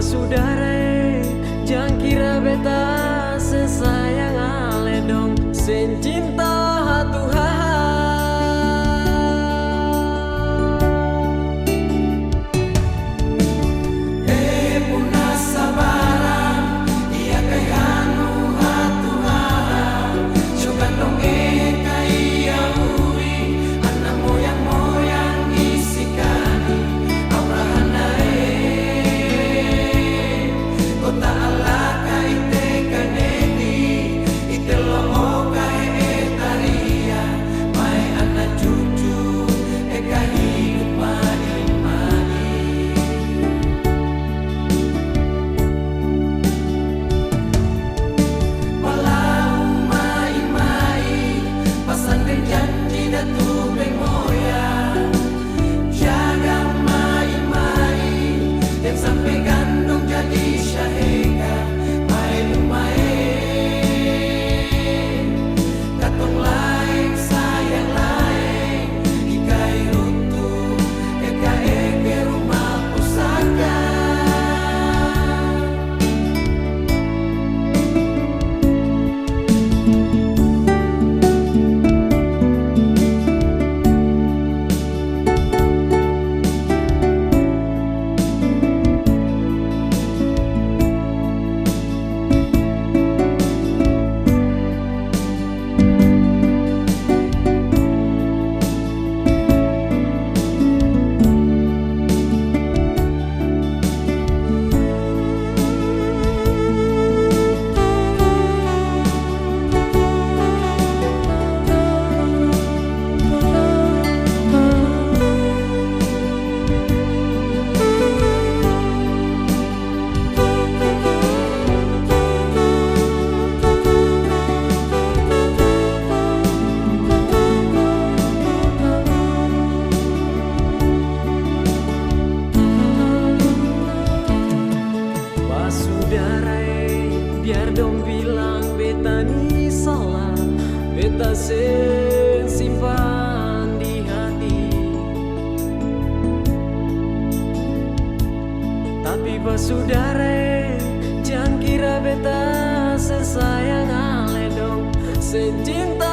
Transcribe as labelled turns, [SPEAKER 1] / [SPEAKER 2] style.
[SPEAKER 1] Sudare, jangan kira beta sesayang ale dong, sen cinta hatu haha.
[SPEAKER 2] Puna sabaran, ia kayanu hatu haha. Coba dong kaya uri, anak moyang-moyang isikani, aurahanae. Kota ala kaite kanedi, ite loho kae etaria, mai anak cucu eka hidup mani-mani. Walau mai-mai, pasandeng janji datu bengoya, jaga mai-mai, dan sampai gandung jadi syahega, mai lumayan, katong lain sayang lain, ikai rutu, eka eke rumah pusaka.
[SPEAKER 1] Biar dong bilang beta ni salah, beta simpan di hati. Tapi basudara, jangan kira beta sesayang ale dong, secinta